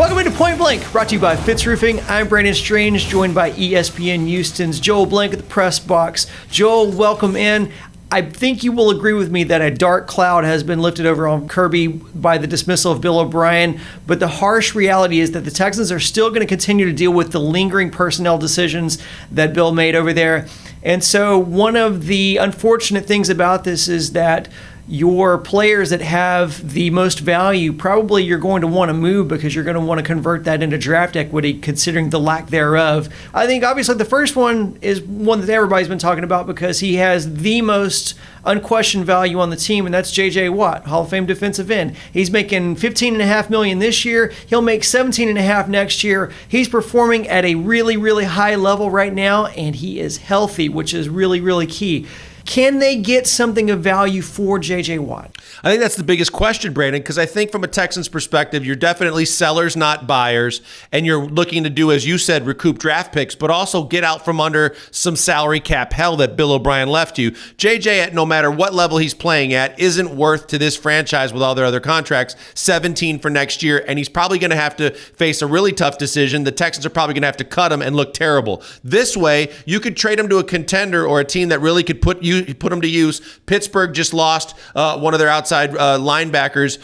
Welcome into Point Blank, brought to you by Fitz Roofing. I'm Brandon Strange, joined by ESPN Houston's Joel Blank at the press box. Joel, welcome in. I think you will agree with me that a dark cloud has been lifted over on Kirby by the dismissal of Bill O'Brien, but the harsh reality is that the Texans are still going to continue to deal with the lingering personnel decisions that Bill made over there. And so one of the unfortunate things about this is that your players that have the most value, probably you're going to want to move because you're going to want to convert that into draft equity, considering the lack thereof. I think obviously the first one is one that everybody's been talking about because he has the most unquestioned value on the team, and that's J.J. Watt, Hall of Fame defensive end. He's making $15.5 million this year. He'll make $17.5 million next year. He's performing at a really, really high level right now, and he is healthy, which is really, really key. Can they get something of value for J.J. Watt? I think that's the biggest question, Brandon, because I think from a Texans perspective, you're definitely sellers, not buyers, and you're looking to do, as you said, recoup draft picks, but also get out from under some salary cap hell that Bill O'Brien left you. J.J., at no matter what level he's playing at, isn't worth to this franchise with all their other contracts, 17 for next year, and he's probably going to have to face a really tough decision. The Texans are probably going to have to cut him and look terrible. This way, you could trade him to a contender or a team that really could put him to use. Pittsburgh just lost one of their outside linebackers,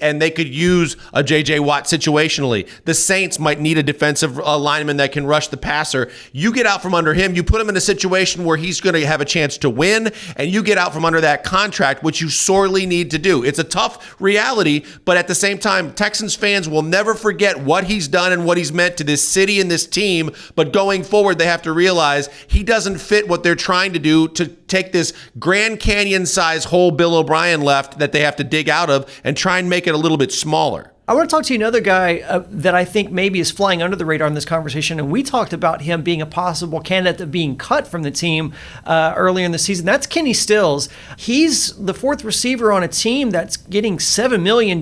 and they could use a J.J. Watt situationally. The Saints might need a defensive lineman that can rush the passer. You get out from under him, you put him in a situation where he's going to have a chance to win, and you get out from under that contract, which you sorely need to do. It's a tough reality, but at the same time, Texans fans will never forget what he's done and what he's meant to this city and this team, but going forward, they have to realize he doesn't fit what they're trying to do to take this Grand Canyon-size hole Bill O'Brien left that they have to dig out of and try and make it a little bit smaller. I want to talk to you another guy that I think maybe is flying under the radar in this conversation, and we talked about him being a possible candidate of being cut from the team earlier in the season. That's Kenny Stills. He's the fourth receiver on a team that's getting $7 million.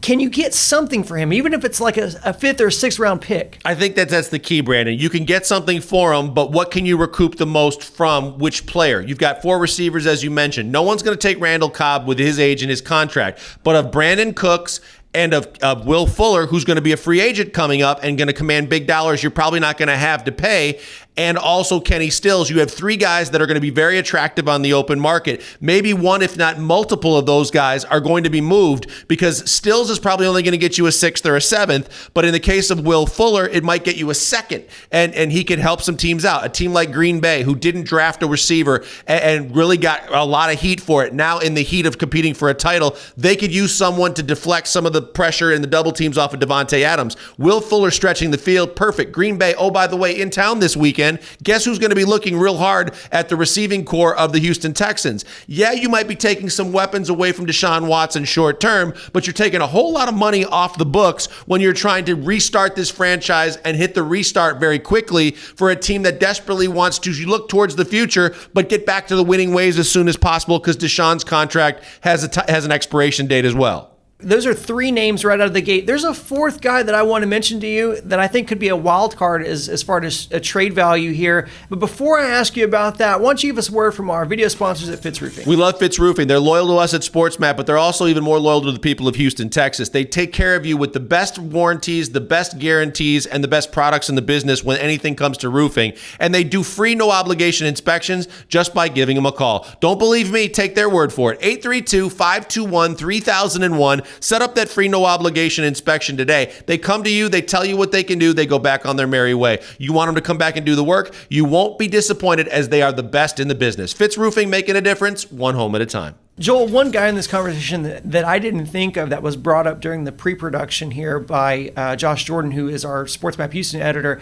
Can you get something for him, even if it's like a fifth or sixth round pick? I think that's the key, Brandon. You can get something for him, but what can you recoup the most from which player? You've got four receivers, as you mentioned. No one's going to take Randall Cobb with his age and his contract, but of Brandon Cooks and of Will Fuller, who's going to be a free agent coming up and going to command big dollars you're probably not going to have to pay, and also Kenny Stills, you have three guys that are going to be very attractive on the open market. Maybe one, if not multiple of those guys are going to be moved because Stills is probably only going to get you a sixth or a seventh, but in the case of Will Fuller, it might get you a second, and he could help some teams out. A team like Green Bay, who didn't draft a receiver and really got a lot of heat for it, now in the heat of competing for a title, they could use someone to deflect some of the pressure and the double teams off of Devontae Adams. Will Fuller stretching the field, perfect. Green Bay, oh, by the way, in town this weekend. Guess who's going to be looking real hard at the receiving core of the Houston Texans? Yeah, you might be taking some weapons away from Deshaun Watson short term, but you're taking a whole lot of money off the books when you're trying to restart this franchise and hit the restart very quickly for a team that desperately wants to look towards the future, but get back to the winning ways as soon as possible because Deshaun's contract has an expiration date as well. Those are three names right out of the gate. There's a fourth guy that I want to mention to you that I think could be a wild card as far as a trade value here. But before I ask you about that, why don't you give us a word from our video sponsors at Fitz Roofing? We love Fitz Roofing. They're loyal to us at SportsMap, but they're also even more loyal to the people of Houston, Texas. They take care of you with the best warranties, the best guarantees, and the best products in the business when anything comes to roofing. And they do free, no-obligation inspections just by giving them a call. Don't believe me? Take their word for it. 832-521-3001. Set up that free no-obligation inspection today. They come to you, they tell you what they can do, they go back on their merry way. You want them to come back and do the work? You won't be disappointed as they are the best in the business. Fitz Roofing, making a difference, one home at a time. Joel, one guy in this conversation that I didn't think of that was brought up during the pre-production here by Josh Jordan, who is our SportsMap Houston editor,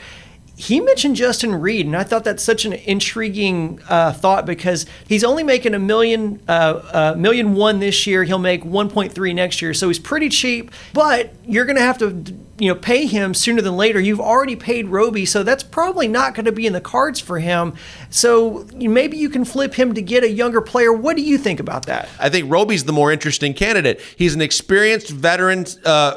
he mentioned Justin Reed, and I thought that's such an intriguing thought because he's only making $1.1 million this year. He'll make 1.3 next year, so he's pretty cheap. But you're going to have to pay him sooner than later. You've already paid Roby, so that's probably not going to be in the cards for him. So maybe you can flip him to get a younger player. What do you think about that? I think Roby's the more interesting candidate. He's an experienced veteran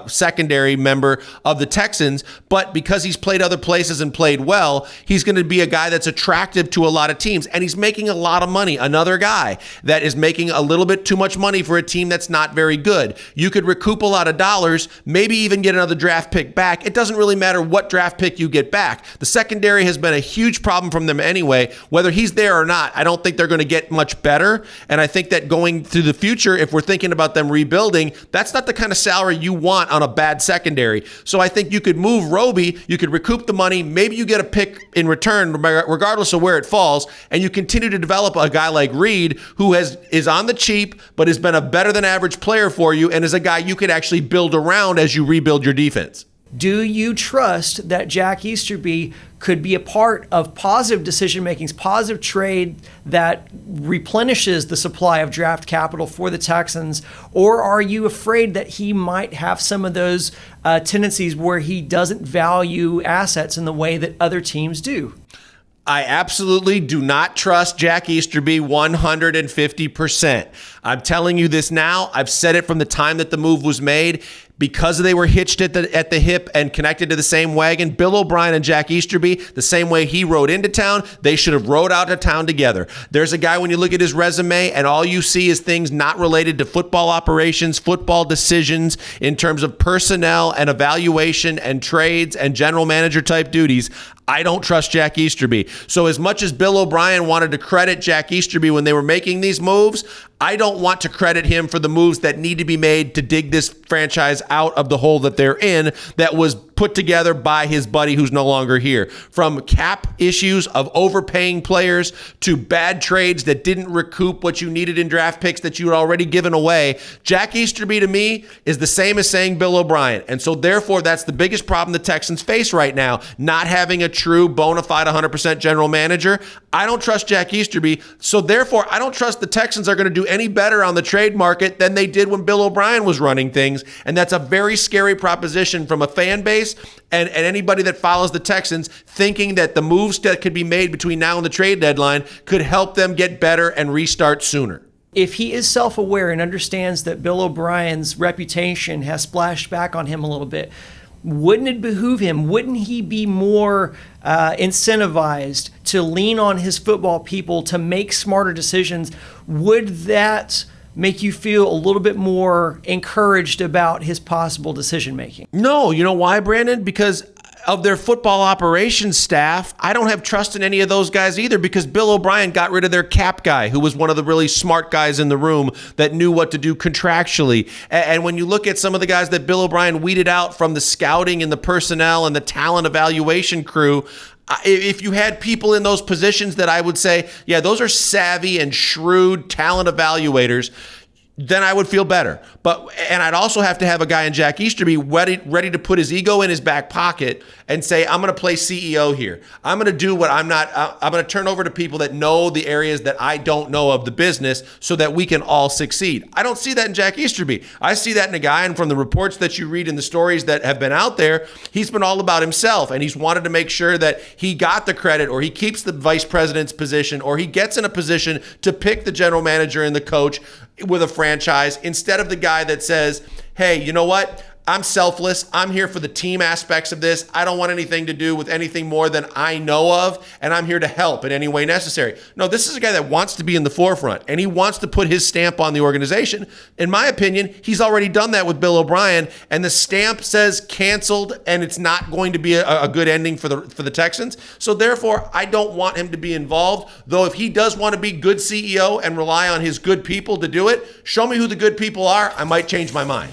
secondary member of the Texans, but because he's played other places and played well, he's going to be a guy that's attractive to a lot of teams, and he's making a lot of money. Another guy that is making a little bit too much money for a team that's not very good. You could recoup a lot of dollars, maybe even get another draft pick back. It doesn't really matter what draft pick you get back. The secondary has been a huge problem from them anyway. Whether he's there or not, I don't think they're going to get much better. And I think that going through the future, if we're thinking about them rebuilding, that's not the kind of salary you want on a bad secondary. So I think you could move Roby, you could recoup the money, maybe you get a pick in return, regardless of where it falls, and you continue to develop a guy like Reed, who is on the cheap, but has been a better than average player for you, and is a guy you could actually build around as you rebuild your defense. Do you trust that Jack Easterby could be a part of positive decision-making, positive trade that replenishes the supply of draft capital for the Texans? Or are you afraid that he might have some of those tendencies where he doesn't value assets in the way that other teams do? I absolutely do not trust Jack Easterby 150%. I'm telling you this now. I've said it from the time that the move was made. Because they were hitched at the hip and connected to the same wagon, Bill O'Brien and Jack Easterby, the same way he rode into town, they should have rode out of town together. There's a guy, when you look at his resume, and all you see is things not related to football operations, football decisions in terms of personnel and evaluation and trades and general manager type duties. I don't trust Jack Easterby. So as much as Bill O'Brien wanted to credit Jack Easterby when they were making these moves, I don't want to credit him for the moves that need to be made to dig this franchise out of the hole that they're in, that was put together by his buddy who's no longer here. From cap issues of overpaying players to bad trades that didn't recoup what you needed in draft picks that you had already given away, Jack Easterby to me is the same as saying Bill O'Brien. And so therefore, that's the biggest problem the Texans face right now, not having a true bona fide 100% general manager. I don't trust Jack Easterby. So therefore, I don't trust the Texans are going to do any better on the trade market than they did when Bill O'Brien was running things. And that's a very scary proposition from a fan base and anybody that follows the Texans, thinking that the moves that could be made between now and the trade deadline could help them get better and restart sooner. If he is self-aware and understands that Bill O'Brien's reputation has splashed back on him a little bit, wouldn't it behoove him? Wouldn't he be more incentivized to lean on his football people to make smarter decisions? Would that make you feel a little bit more encouraged about his possible decision making? No, you know why, Brandon? Because of their football operations staff, I don't have trust in any of those guys either, because Bill O'Brien got rid of their cap guy, who was one of the really smart guys in the room that knew what to do contractually. And when you look at some of the guys that Bill O'Brien weeded out from the scouting and the personnel and the talent evaluation crew, if you had people in those positions that I would say, yeah, those are savvy and shrewd talent evaluators, then I would feel better. And I'd also have to have a guy in Jack Easterby ready to put his ego in his back pocket and say, I'm going to play CEO here. I'm going to do what I'm going to turn over to people that know the areas that I don't know of the business so that we can all succeed. I don't see that in Jack Easterby. I see that in a guy, and from the reports that you read in the stories that have been out there, he's been all about himself, and he's wanted to make sure that he got the credit, or he keeps the vice president's position, or he gets in a position to pick the general manager and the coach with a franchise, instead of the guy that says, hey, you know what? I'm selfless. I'm here for the team aspects of this. I don't want anything to do with anything more than I know of, and I'm here to help in any way necessary. No, this is a guy that wants to be in the forefront, and he wants to put his stamp on the organization. In my opinion, he's already done that with Bill O'Brien, and the stamp says canceled, and it's not going to be a good ending for the Texans. So therefore, I don't want him to be involved, though if he does want to be good CEO and rely on his good people to do it, show me who the good people are. I might change my mind.